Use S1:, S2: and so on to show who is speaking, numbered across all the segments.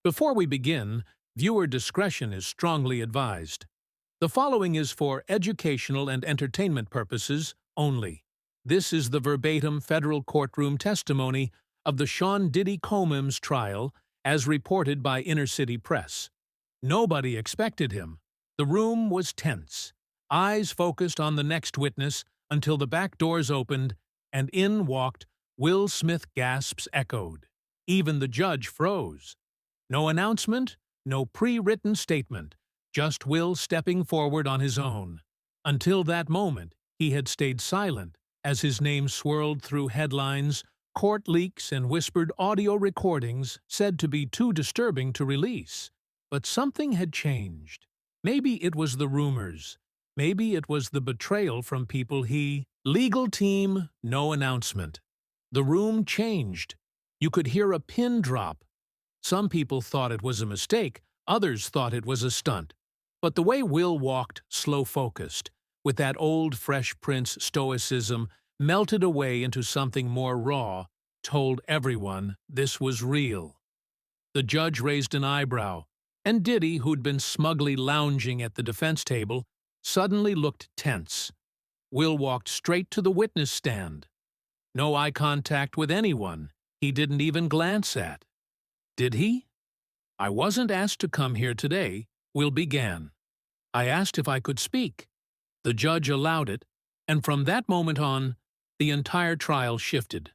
S1: Before we begin, viewer discretion is strongly advised. The following is for educational and entertainment purposes only. This is the verbatim federal courtroom testimony of the Sean Diddy Combs trial as reported by Inner City Press. Nobody expected him. The room was tense. Eyes focused on the next witness until the back doors opened and in walked Will Smith. Gasps echoed. Even the judge froze. No announcement, no pre-written statement, just Will stepping forward on his own. Until that moment, he had stayed silent as his name swirled through headlines, court leaks, and whispered audio recordings said to be too disturbing to release. But something had changed. Maybe it was the rumors. Maybe it was the betrayal from people he... Legal team, no announcement. The room changed. You could hear a pin drop. Some people thought it was a mistake, others thought it was a stunt. But the way Will walked, slow-focused, with that old Fresh Prince stoicism, melted away into something more raw, told everyone this was real. The judge raised an eyebrow, and Diddy, who'd been smugly lounging at the defense table, suddenly looked tense. Will walked straight to the witness stand. No eye contact with anyone he didn't even glance at. Did he? "I wasn't asked to come here today," Will began. "I asked if I could speak." The judge allowed it, and from that moment on, the entire trial shifted.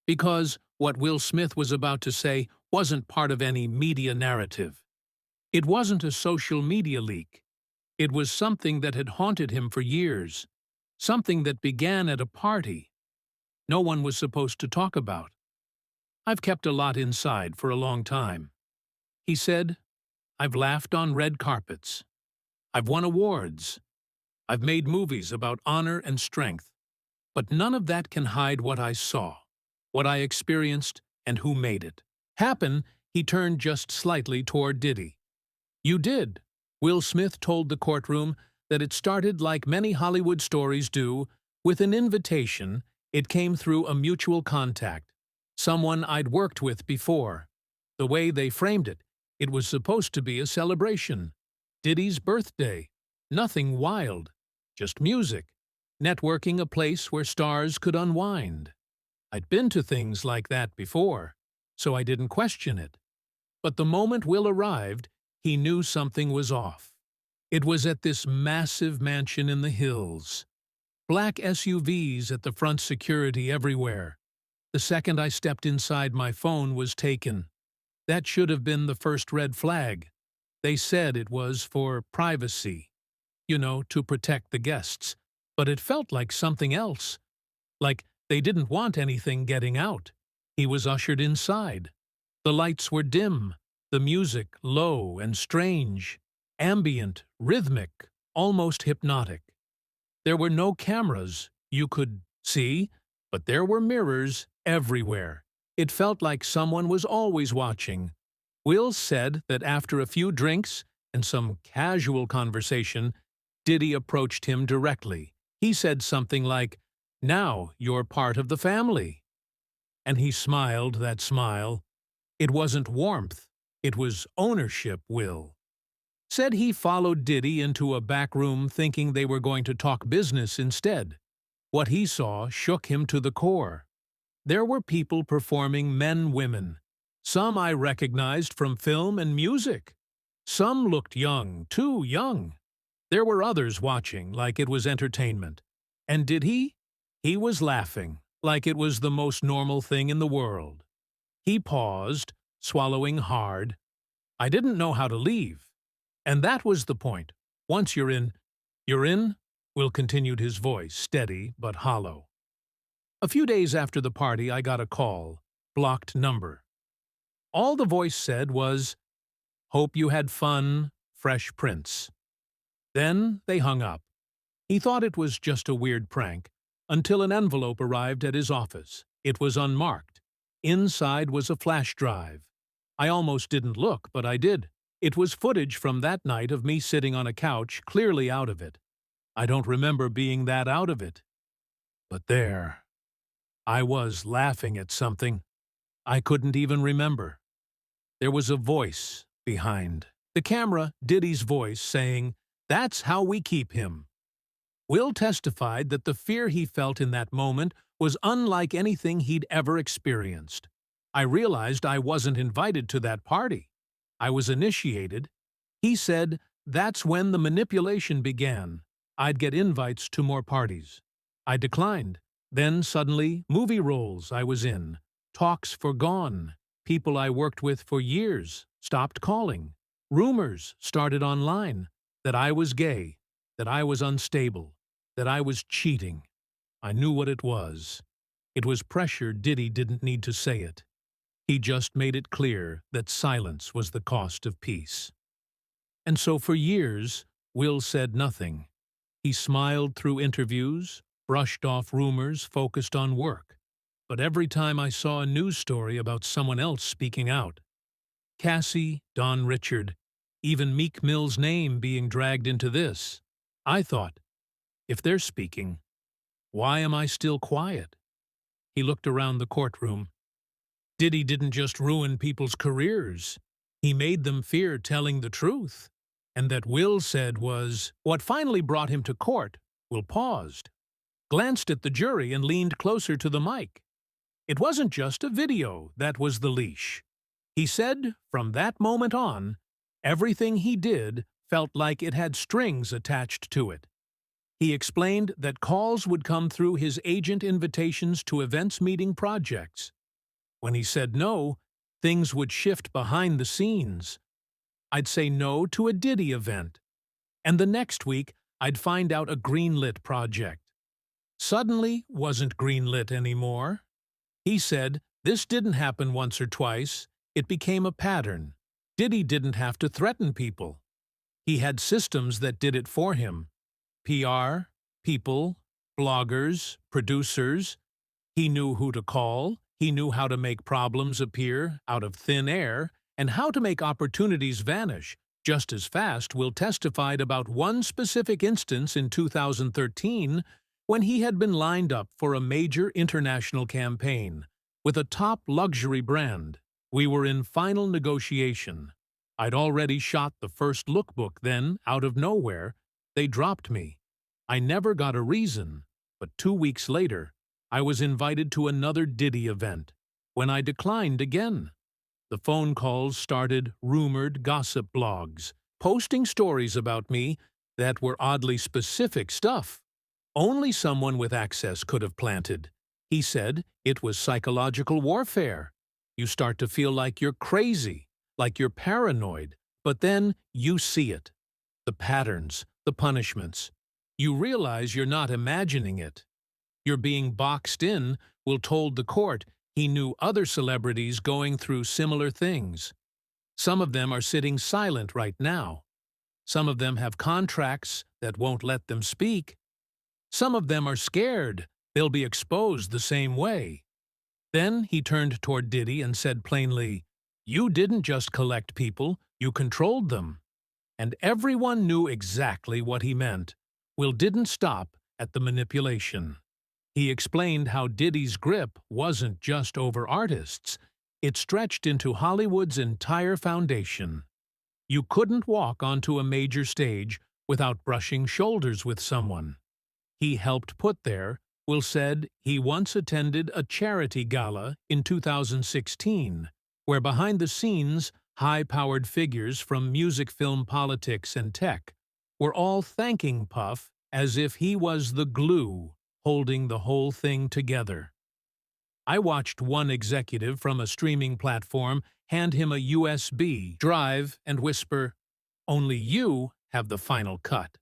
S1: Because what Will Smith was about to say wasn't part of any media narrative. It wasn't a social media leak. It was something that had haunted him for years. Something that began at a party no one was supposed to talk about. "I've kept a lot inside for a long time," he said. "I've laughed on red carpets. I've won awards. I've made movies about honor and strength. But none of that can hide what I saw, what I experienced, and who made it happen." He turned just slightly toward Diddy. "You did." Will Smith told the courtroom that it started like many Hollywood stories do, with an invitation. It came through a mutual contact, someone I'd worked with before. The way they framed it, it was supposed to be a celebration. Diddy's birthday. Nothing wild. Just music. Networking, a place where stars could unwind. I'd been to things like that before, so I didn't question it. But the moment Will arrived, he knew something was off. It was at this massive mansion in the hills. Black SUVs at the front, security everywhere. The second I stepped inside, my phone was taken. That should have been the first red flag. They said it was for privacy, to protect the guests. But it felt like something else. Like they didn't want anything getting out. He was ushered inside. The lights were dim, the music low and strange, ambient, rhythmic, almost hypnotic. There were no cameras you could see, but there were mirrors everywhere. It felt like someone was always watching. Will said that after a few drinks and some casual conversation, Diddy approached him directly. He said something like, "Now you're part of the family." And he smiled that smile. It wasn't warmth, it was ownership. Will said he followed Diddy into a back room thinking they were going to talk business instead. What he saw shook him to the core. There were people performing, men, women. Some I recognized from film and music. Some looked young, too young. There were others watching like it was entertainment. And did he? He was laughing, like it was the most normal thing in the world. He paused, swallowing hard. "I didn't know how to leave." And that was the point. Once you're in, you're in, Will continued, his voice steady but hollow. "A few days after the party, I got a call. Blocked number. All the voice said was, 'Hope you had fun, Fresh Prince.' Then they hung up. He thought it was just a weird prank, until an envelope arrived at his office. It was unmarked. Inside was a flash drive. I almost didn't look, but I did. It was footage from that night of me sitting on a couch, clearly out of it. I don't remember being that out of it. But there, I was laughing at something I couldn't even remember. There was a voice behind the camera, Diddy's voice, saying, "That's how we keep him." Will testified that the fear he felt in that moment was unlike anything he'd ever experienced. "I realized I wasn't invited to that party. I was initiated." He said, "That's when the manipulation began. I'd get invites to more parties. I declined. Then suddenly, movie roles I was in, talks forgone, people I worked with for years stopped calling. Rumors started online that I was gay, that I was unstable, that I was cheating. I knew what it was. It was pressure. Diddy didn't need to say it. He just made it clear that silence was the cost of peace." And so for years, Will said nothing. He smiled through interviews, brushed off rumors, focused on work. But every time I saw a news story about someone else speaking out, Cassie, Don Richard, even Meek Mill's name being dragged into this, I thought, if they're speaking, why am I still quiet? He looked around the courtroom. Diddy didn't just ruin people's careers. He made them fear telling the truth. And that Will said was what finally brought him to court. Will paused, glanced at the jury, and leaned closer to the mic. It wasn't just a video that was the leash. He said, from that moment on, everything he did felt like it had strings attached to it. He explained that calls would come through his agent, invitations to events, meeting, projects. When he said no, things would shift behind the scenes. I'd say no to a Diddy event, and the next week I'd find out a greenlit project. Suddenly wasn't greenlit anymore. He said this didn't happen once or twice, it became a pattern. Diddy didn't have to threaten people. He had systems that did it for him. PR, people, bloggers, producers. He knew who to call, he knew how to make problems appear out of thin air, and how to make opportunities vanish just as fast. Will testified about one specific instance in 2013 when he had been lined up for a major international campaign with a top luxury brand. We were in final negotiation. I'd already shot the first lookbook. Then, out of nowhere, they dropped me. I never got a reason, but 2 weeks later, I was invited to another Diddy event, when I declined again. The phone calls started rumored gossip blogs, posting stories about me that were oddly specific stuff. Only someone with access could have planted. He said it was psychological warfare. You start to feel like you're crazy, like you're paranoid, but then you see it. The patterns, the punishments. You realize you're not imagining it. You're being boxed in. Will told the court he knew other celebrities going through similar things. Some of them are sitting silent right now. Some of them have contracts that won't let them speak. Some of them are scared they'll be exposed the same way. Then he turned toward Diddy and said plainly, "You didn't just collect people, you controlled them." And everyone knew exactly what he meant. Will didn't stop at the manipulation. He explained how Diddy's grip wasn't just over artists. It stretched into Hollywood's entire foundation. You couldn't walk onto a major stage without brushing shoulders with someone he helped put there. Will said he once attended a charity gala in 2016, where behind the scenes, high-powered figures from music, film, politics, and tech were all thanking Puff as if he was the glue holding the whole thing together. I watched one executive from a streaming platform hand him a USB drive and whisper, "Only you have the final cut."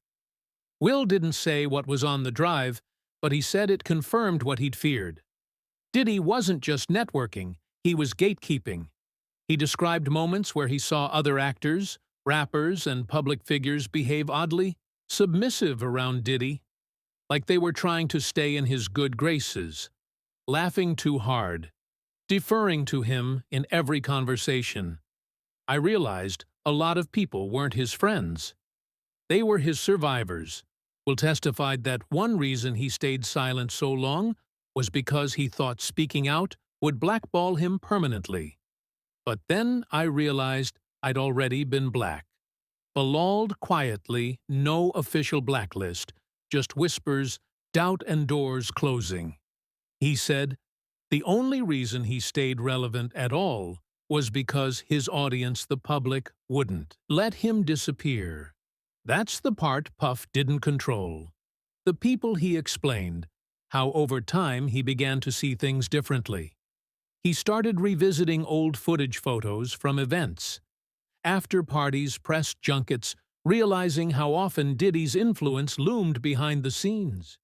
S1: Will didn't say what was on the drive, but he said it confirmed what he'd feared. Diddy wasn't just networking, he was gatekeeping. He described moments where he saw other actors, rappers, and public figures behave oddly submissive around Diddy, like they were trying to stay in his good graces, laughing too hard, deferring to him in every conversation. I realized a lot of people weren't his friends. They were his survivors. Will testified that one reason he stayed silent so long was because he thought speaking out would blackball him permanently. But then I realized I'd already been black. Belolled quietly, no official blacklist, just whispers, doubt and doors closing. He said the only reason he stayed relevant at all was because his audience, the public, wouldn't let him disappear. That's the part Puff didn't control. The people, he explained, how over time he began to see things differently. He started revisiting old footage photos from events, after parties, press junkets, realizing how often Diddy's influence loomed behind the scenes.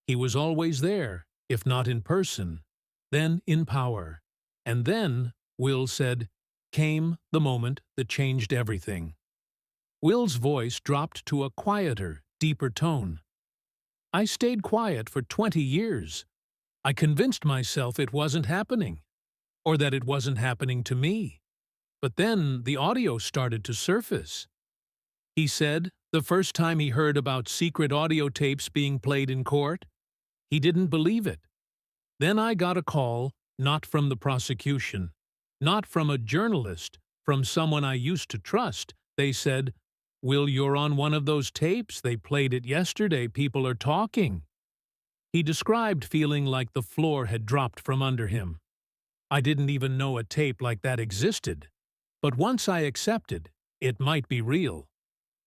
S1: He was always there, if not in person, then in power. And then, Will said, came the moment that changed everything. Will's voice dropped to a quieter, deeper tone. I stayed quiet for 20 years. I convinced myself it wasn't happening, or that it wasn't happening to me. But then the audio started to surface. He said the first time he heard about secret audio tapes being played in court, he didn't believe it. Then I got a call, not from the prosecution, not from a journalist, from someone I used to trust. They said, "Will, you're on one of those tapes. They played it yesterday. People are talking." He described feeling like the floor had dropped from under him. I didn't even know a tape like that existed. But once I accepted, it might be real.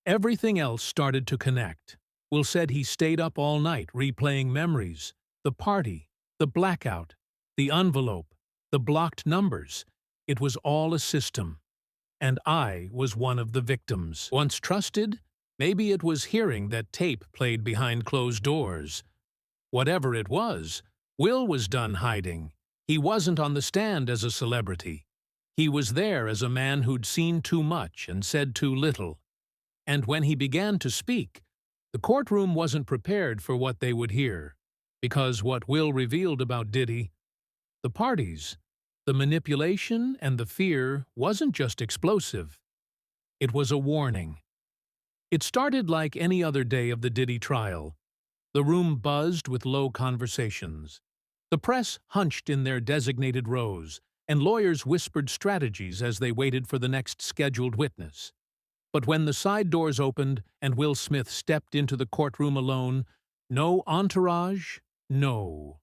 S1: Everything else started to connect. Will said he stayed up all night replaying memories, the party, the blackout, the envelope, the blocked numbers. It was all a system. And I was one of the victims. Once trusted, maybe it was hearing that tape played behind closed doors. Whatever it was, Will was done hiding. He wasn't on the stand as a celebrity. He was there as a man who'd seen too much and said too little. And when he began to speak, the courtroom wasn't prepared for what they would hear, because what Will revealed about Diddy, the parties, the manipulation and the fear wasn't just explosive. It was a warning. It started like any other day of the Diddy trial. The room buzzed with low conversations. The press hunched in their designated rows, and lawyers whispered strategies as they waited for the next scheduled witness. But when the side doors opened and Will Smith stepped into the courtroom alone, no entourage, no